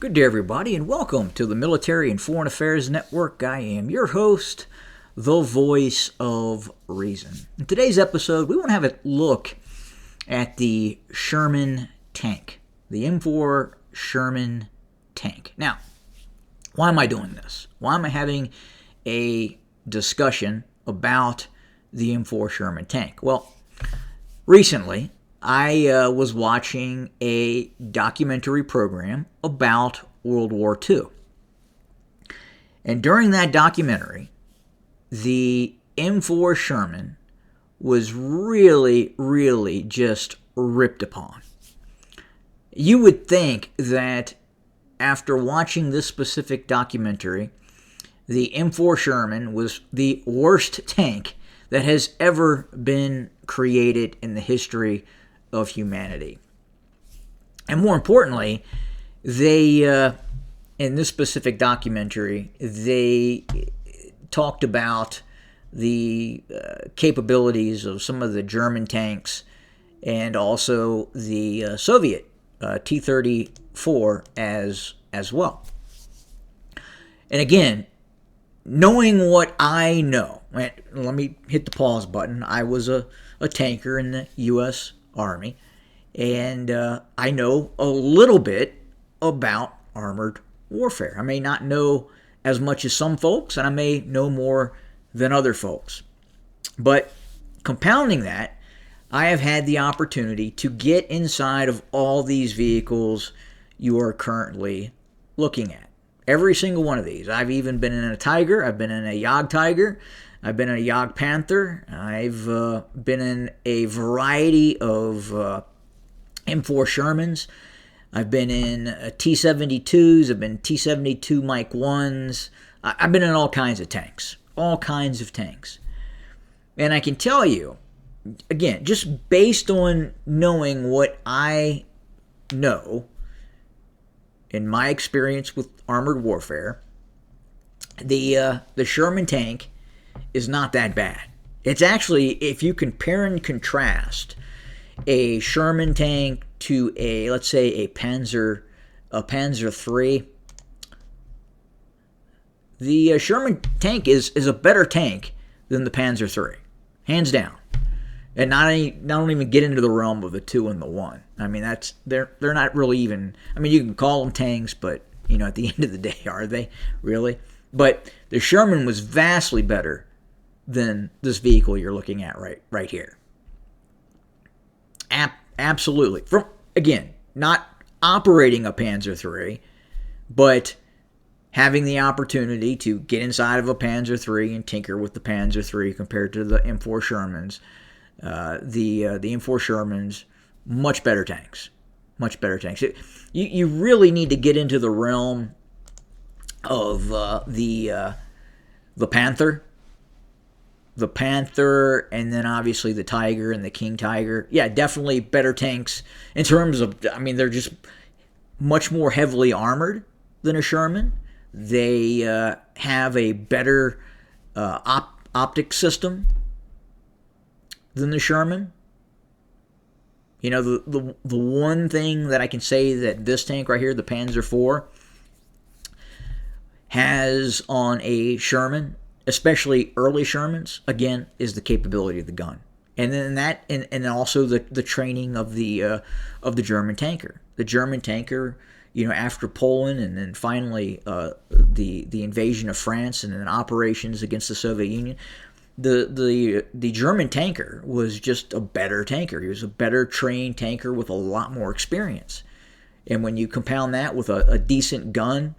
Good day, everybody, and welcome to the Military and Foreign Affairs Network. I am your host, the voice of reason. In today's episode, we want to have a look at the Sherman tank, the M-4 Sherman tank. Now, why am I doing this? Why am I having a discussion about the M-4 Sherman tank? Well, recently, I was watching a documentary program about World War II. And during that documentary, the M4 Sherman was really just ripped upon. You would think that after watching this specific documentary, the M4 Sherman was the worst tank that has ever been created in the history of humanity. And more importantly, they, in this specific documentary, they talked about the capabilities of some of the German tanks and also the Soviet T-34 as well. And again, knowing what I know, let me hit the pause button. I was a tanker in the U.S. Army, and I know a little bit about armored warfare. I may not know as much as some folks, and I may know more than other folks. But compounding that, I have had the opportunity to get inside of all these vehicles you are currently looking at. Every single one of these. I've even been in a Tiger. I've been in a Jagd Tiger. I've been in a Jagd Panther. I've been in a variety of M4 Shermans. I've been in T-72s. I've been T-72 Mike 1s. I've been in all kinds of tanks. All kinds of tanks. And I can tell you, again, just based on knowing what I know in my experience with armored warfare, the Sherman tank is not that bad. It's actually, if you compare and contrast a Sherman tank to a, let's say, a Panzer III, the Sherman tank is a better tank than the Panzer III, hands down. And not even get into the realm of the 2 and the 1. I mean, they're not really even. I mean, you can call them tanks, but at the end of the day, are they really? But the Sherman was vastly better than this vehicle you're looking at right here. Absolutely. From, again, not operating a Panzer III, but having the opportunity to get inside of a Panzer III and tinker with the Panzer III compared to the M4 Shermans. The M4 Shermans, much better tanks. Much better tanks. You really need to get into the realm of the Panther. The Panther, and then obviously the Tiger and the King Tiger. Yeah, definitely better tanks in terms of, I mean, they're just much more heavily armored than a Sherman. They have a better optic system than the Sherman. The one thing that I can say that this tank right here, the Panzer IV, has on a Sherman, especially early Shermans, again, is the capability of the gun, and then that, and also the training of the German tanker. The German tanker, after Poland, and then finally the invasion of France, and then operations against the Soviet Union. The German tanker was just a better tanker. He was a better trained tanker with a lot more experience. And when you compound that with a decent gun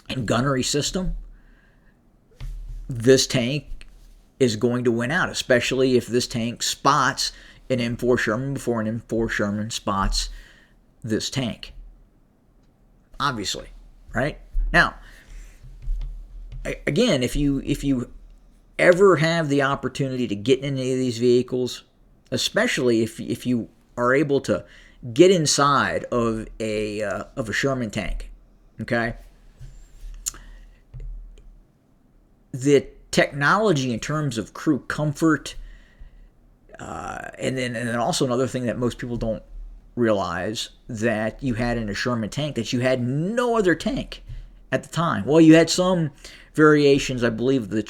and gunnery system, this tank is going to win out, especially if this tank spots an M4 Sherman before an M4 Sherman spots this tank. Obviously, right? Now, again, if you ever have the opportunity to get in any of these vehicles, especially if you are able to get inside of a Sherman tank, okay? The technology in terms of crew comfort, and then also another thing that most people don't realize that you had in a Sherman tank that you had no other tank at the time. Well, you had some variations, I believe, of the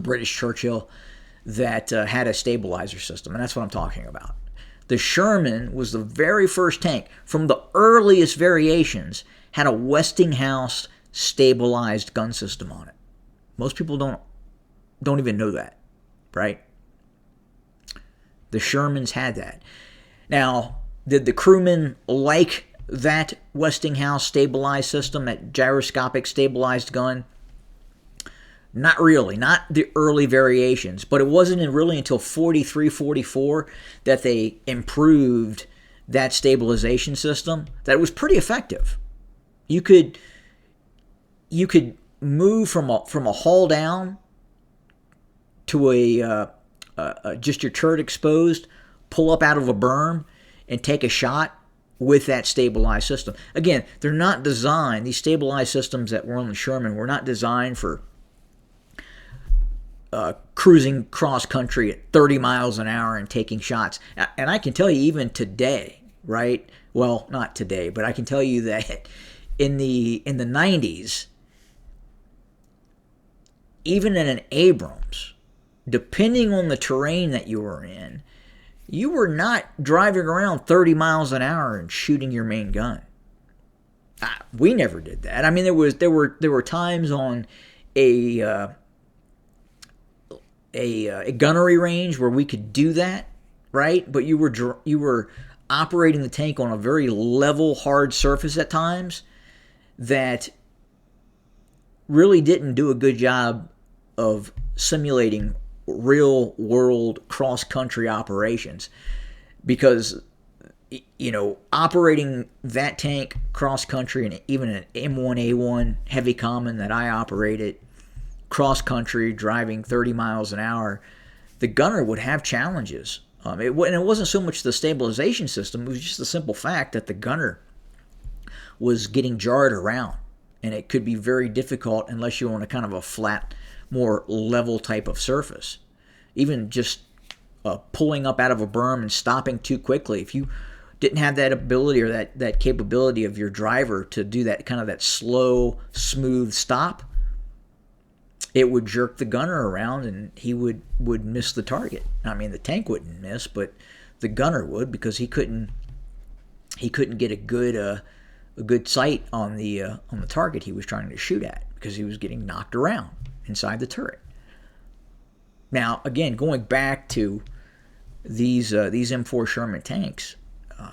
British Churchill, that had a stabilizer system, and that's what I'm talking about. The Sherman was the very first tank from the earliest variations, had a Westinghouse stabilized gun system on it. Most people don't even know that, right? The Shermans had that. Now, did the crewmen like that Westinghouse stabilized system, that gyroscopic stabilized gun? Not really, not the early variations, but it wasn't really until 43, 44 that they improved that stabilization system that it was pretty effective. You could move from a hull down to a just your turret exposed, pull up out of a berm, and take a shot with that stabilized system. Again, they're not designed, these stabilized systems that were on the Sherman were not designed for cruising cross country at 30 miles an hour and taking shots. And I can tell you even today, right? Well, not today, but I can tell you that in the 90s, even in an Abrams, depending on the terrain that you were in, you were not driving around 30 miles an hour and shooting your main gun. We never did that. I mean, there were times on a gunnery range where we could do that, right? But you were operating the tank on a very level, hard surface at times that really didn't do a good job of simulating real world cross country operations, because operating that tank cross country, and even an M1A1 heavy common that I operated cross country driving 30 miles an hour, the gunner would have challenges. It wasn't so much the stabilization system, it was just the simple fact that the gunner was getting jarred around, and it could be very difficult unless you're on a kind of a flat, more level type of surface. Even just pulling up out of a berm and stopping too quickly, if you didn't have that ability or that capability of your driver to do that kind of that slow, smooth stop, it would jerk the gunner around and he would miss the target. I mean, the tank wouldn't miss, but the gunner would, because he couldn't get a good sight on the target he was trying to shoot at, because he was getting knocked around inside the turret. Now, again, going back to these M4 Sherman tanks,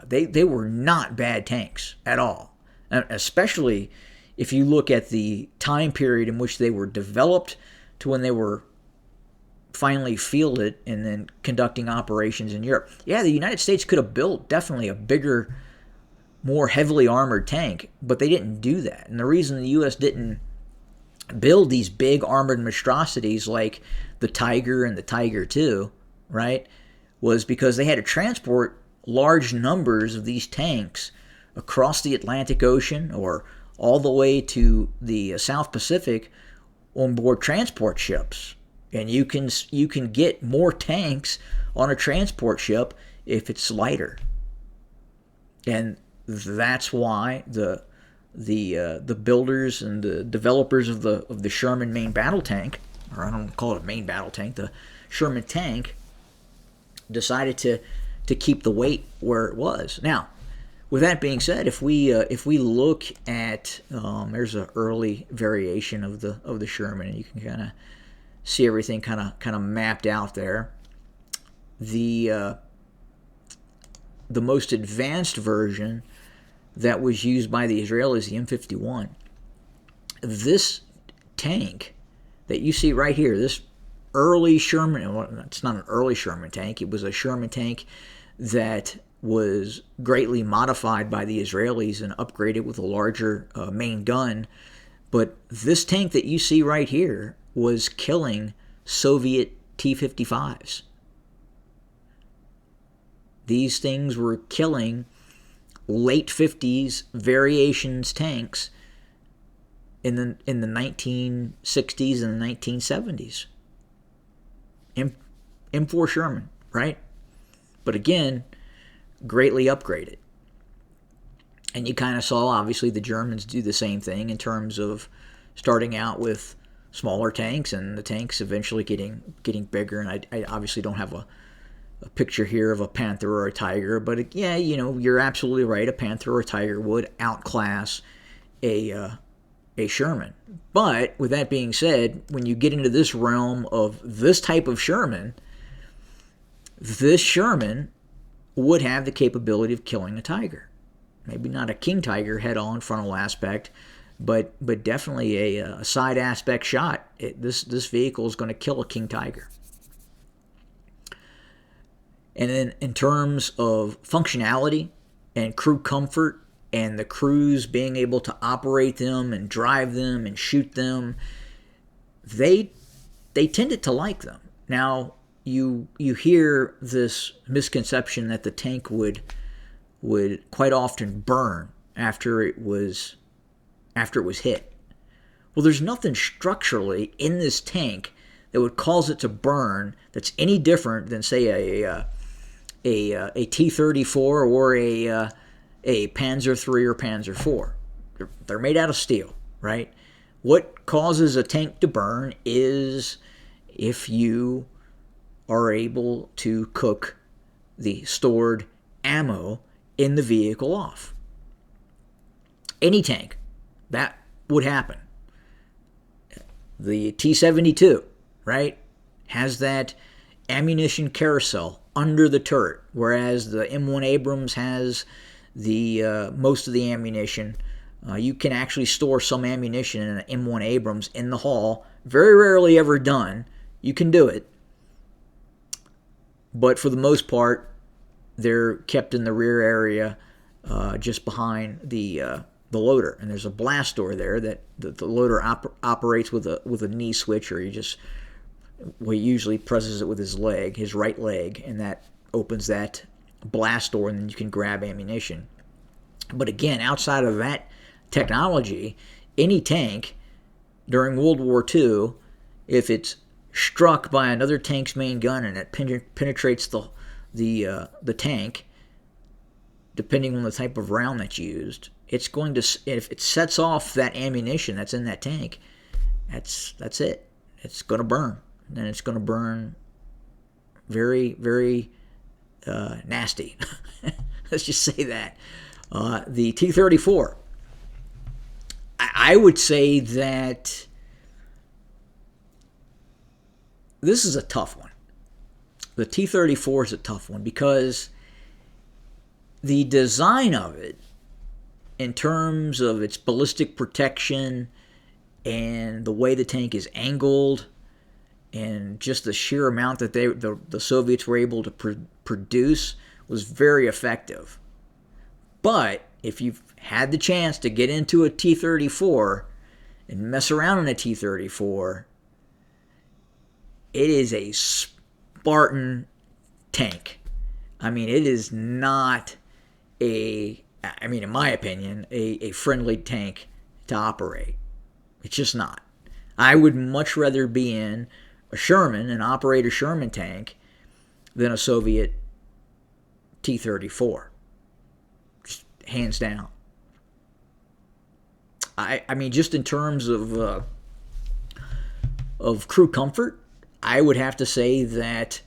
they were not bad tanks at all, especially if you look at the time period in which they were developed to when they were finally fielded and then conducting operations in Europe. Yeah, the United States could have built definitely a bigger, more heavily armored tank, but they didn't do that. And the reason the U.S. didn't build these big armored monstrosities like the Tiger and the Tiger II, right, was because they had to transport large numbers of these tanks across the Atlantic Ocean or all the way to the South Pacific on board transport ships. And you can get more tanks on a transport ship if it's lighter. And that's why the builders and the developers of the Sherman main battle tank, or I don't call it a main battle tank, the Sherman tank, decided to keep the weight where it was. Now, with that being said, if we look at there's an early variation of the Sherman, and you can kind of see everything kind of mapped out there. The most advanced version that was used by the Israelis, the M51. This tank that you see right here, this early Sherman, well, it's not an early Sherman tank, it was a Sherman tank that was greatly modified by the Israelis and upgraded with a larger main gun. But this tank that you see right here was killing Soviet T-55s. These things were killing late 50s variations tanks in the 1960s and the 1970s. M4 Sherman, right? But again, greatly upgraded. And you kind of saw, obviously, the Germans do the same thing in terms of starting out with smaller tanks, and the tanks eventually getting bigger. And I obviously don't have a picture here of a Panther or a Tiger, but yeah, you're absolutely right. A Panther or a Tiger would outclass a Sherman. But with that being said, when you get into this realm of this type of Sherman, this Sherman would have the capability of killing a Tiger. Maybe not a King Tiger head-on frontal aspect, but definitely a side aspect shot. This vehicle is going to kill a King Tiger. And then in terms of functionality and crew comfort and the crews being able to operate them and drive them and shoot them, they tended to like them. Now, you hear this misconception that the tank would quite often burn after it was hit. Well, there's nothing structurally in this tank that would cause it to burn that's any different than, say, a T-34 or a Panzer III or Panzer IV. They're made out of steel, right? What causes a tank to burn is if you are able to cook the stored ammo in the vehicle off. Any tank, that would happen. The T-72, right, has that ammunition carousel under the turret, whereas the M1 Abrams has the most of the ammunition. You can actually store some ammunition in an M1 Abrams in the hull. Very rarely ever done. You can do it. But for the most part, they're kept in the rear area just behind the loader. And there's a blast door there that the loader operates with a knee switch, or he usually presses it with his leg, his right leg, and that opens that blast door, and then you can grab ammunition. But again, outside of that technology, any tank during World War II, if it's struck by another tank's main gun and it penetrates the tank, depending on the type of round that's used, it's going to, if it sets off that ammunition that's in that tank, that's it. It's going to burn, and it's going to burn very, very nasty. Let's just say that. The T-34, I would say that this is a tough one. The T-34 is a tough one because the design of it, in terms of its ballistic protection and the way the tank is angled, and just the sheer amount that the Soviets were able to produce, was very effective. But if you've had the chance to get into a T-34 and mess around in a T-34, it is a Spartan tank. I mean, it is not in my opinion, a friendly tank to operate. It's just not. I would much rather be in a Sherman and operate a Sherman tank than a Soviet T-34. Just hands down. I mean, just in terms of crew comfort, I would have to say that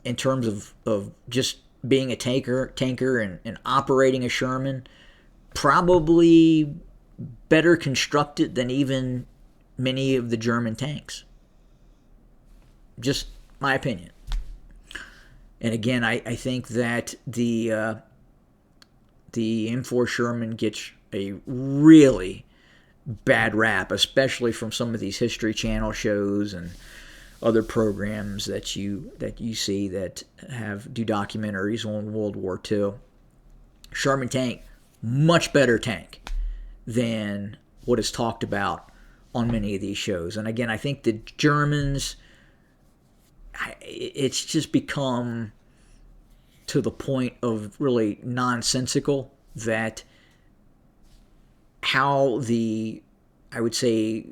in terms of just being a tanker and operating a Sherman, probably better constructed than even many of the German tanks. Just my opinion. And again, I think that the M4 Sherman gets a really bad rap, especially from some of these History Channel shows and other programs that you see that do documentaries on World War II. Sherman tank, much better tank than what is talked about on many of these shows. And again, I think the Germans, it's just become to the point of really nonsensical that how I would say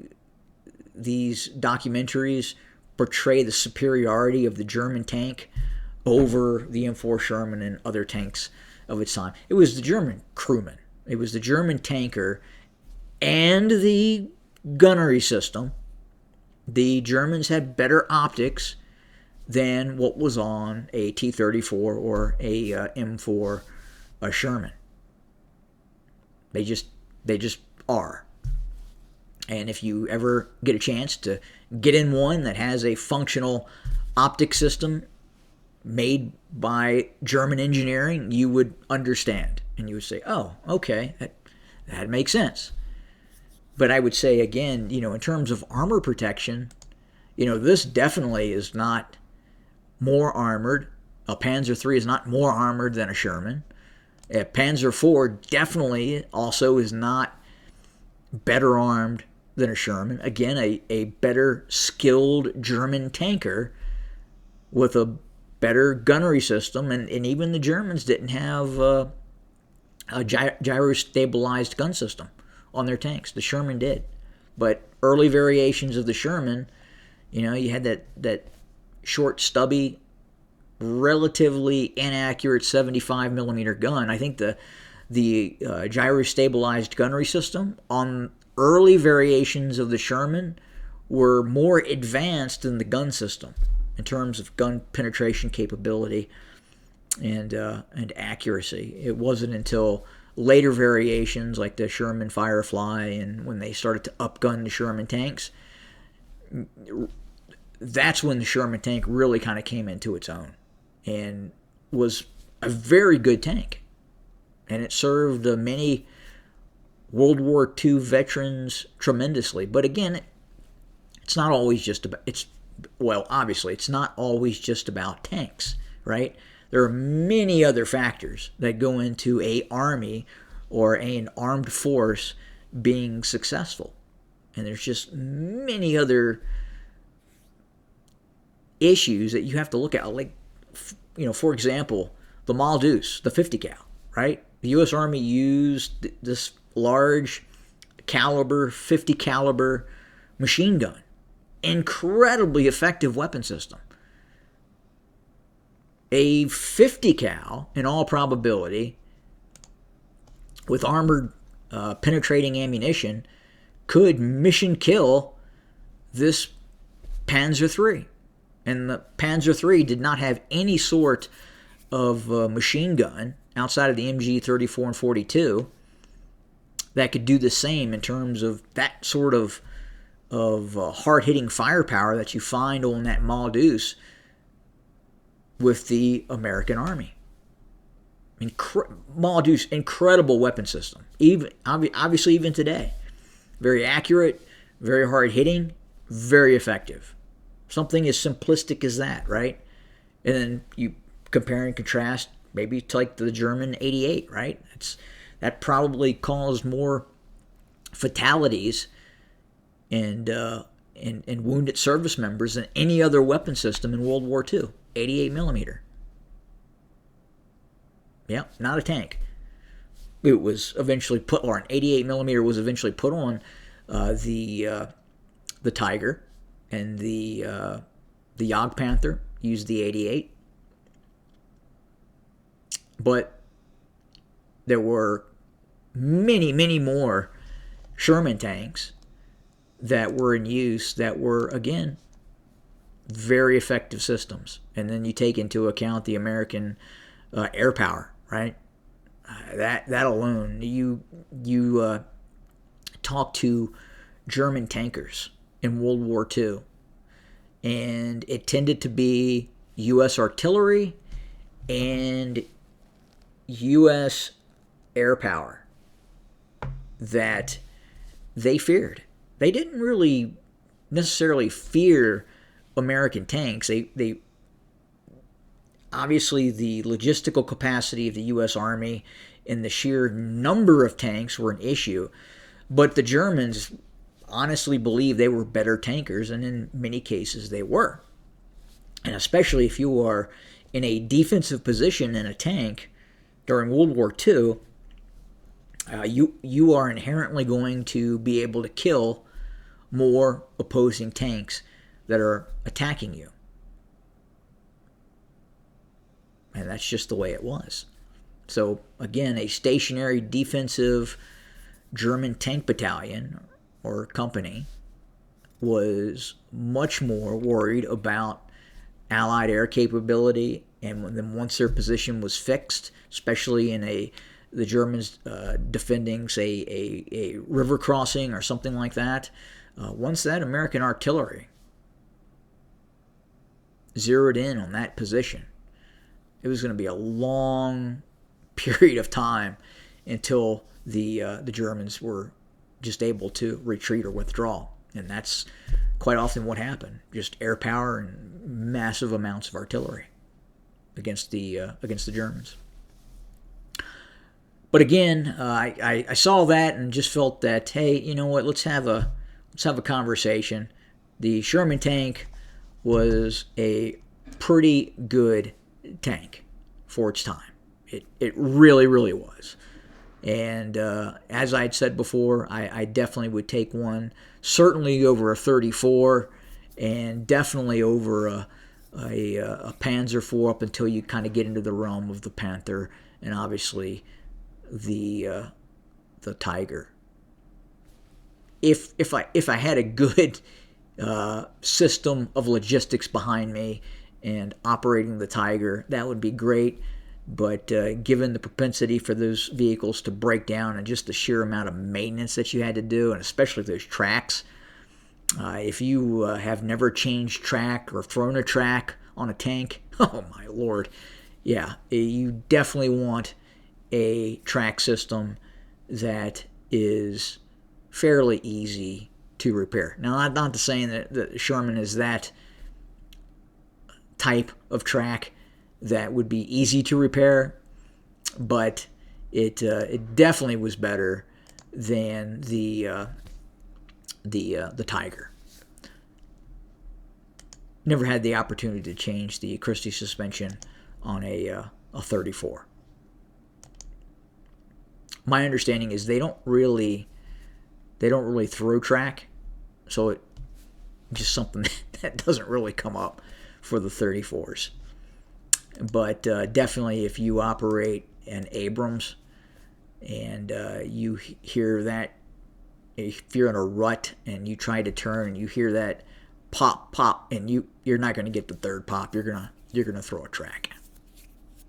these documentaries portray the superiority of the German tank over the M-4 Sherman and other tanks of its time. It was the German crewman. It was the German tanker and the gunnery system. The Germans had better optics than what was on a T-34 or a M4 Sherman. They just are. And if you ever get a chance to get in one that has a functional optic system made by German engineering, you would understand. And you would say, oh, okay, that makes sense. But I would say, again, in terms of armor protection, this definitely is not more armored. A Panzer III is not more armored than a Sherman. A Panzer IV definitely also is not better armed than a Sherman. Again, a better skilled German tanker with a better gunnery system. And even the Germans didn't have a gyro-stabilized gun system on their tanks. The Sherman did. But early variations of the Sherman, you had that short, stubby, relatively inaccurate 75 millimeter gun. I think the gyro-stabilized gunnery system on early variations of the Sherman were more advanced than the gun system in terms of gun penetration capability and accuracy. It wasn't until later variations like the Sherman Firefly and when they started to upgun the Sherman tanks, that's when the Sherman tank really kind of came into its own and was a very good tank. And it served many World War II veterans tremendously. But again, it's not always just about, obviously, it's not always just about tanks, right? There are many other factors that go into an army or an armed force being successful. And there's just many other issues that you have to look at. Like, for example, the Muldoose, the 50 cal, right? The U.S. Army used this large caliber, 50 caliber machine gun. Incredibly effective weapon system. A 50 cal, in all probability, with armored penetrating ammunition, could mission kill this Panzer III. And the Panzer III did not have any sort of machine gun outside of the MG 34 and 42 that could do the same in terms of that sort of hard-hitting firepower that you find on that Muldoose with the American Army. Muldoose, incredible weapon system. Obviously, even today. Very accurate, very hard-hitting, very effective. Something as simplistic as that, right? And then you compare and contrast maybe to like the German 88, right? That probably caused more fatalities and wounded service members than any other weapon system in World War II. 88 millimeter. Yeah, not a tank. It was eventually put, or an 88 millimeter was eventually put on the Tiger, and the Jagdpanther used the 88. But there were many, many more Sherman tanks that were in use that were, again, very effective systems. And then you take into account the American air power, right? That alone, you talk to German tankers in World War II, and it tended to be U.S. artillery and U.S. air power that they feared. They didn't really necessarily fear American tanks. They obviously, the logistical capacity of the U.S. Army and the sheer number of tanks were an issue, but the Germans honestly believed they were better tankers, and in many cases they were. And especially if you are in a defensive position in a tank during World War II, you are inherently going to be able to kill more opposing tanks that are attacking you. And that's just the way it was. So, again, a stationary defensive German tank battalion or company was much more worried about Allied air capability, and then once their position was fixed, especially in the Germans defending, say, a river crossing or something like that, once that American artillery zeroed in on that position, it was going to be a long period of time until the Germans were just able to retreat or withdraw. And that's quite often what happened. Just air power and massive amounts of artillery against the Germans. But again, I saw that and just felt that, hey, you know what? Let's have a conversation. The Sherman tank was a pretty good tank for its time. It really, really was. And as I had said before, I definitely would take one, certainly over a 34, and definitely over a Panzer IV up until you kind of get into the realm of the Panther and obviously the Tiger. If I had a good system of logistics behind me and operating the Tiger, that would be great. But given the propensity for those vehicles to break down and just the sheer amount of maintenance that you had to do, and especially those tracks, if you have never changed track or thrown a track on a tank, oh my lord, yeah, you definitely want a track system that is fairly easy to repair. Now, not to say that Sherman is that type of track that would be easy to repair, but it definitely was better than the Tiger. Never had the opportunity to change the Christie suspension on a 34. My understanding is they don't really throw track, so it's just something that doesn't really come up for the 34s. But definitely if you operate an Abrams and you hear that, if you're in a rut and you try to turn and you hear that pop, pop, and you're not going to get the third pop, you're gonna throw a track.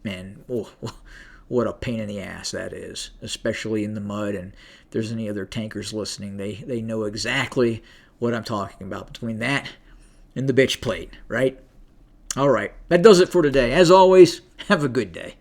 Man, what a pain in the ass that is, especially in the mud. And if there's any other tankers listening, they know exactly what I'm talking about between that and the bitch plate, right? All right, that does it for today. As always, have a good day.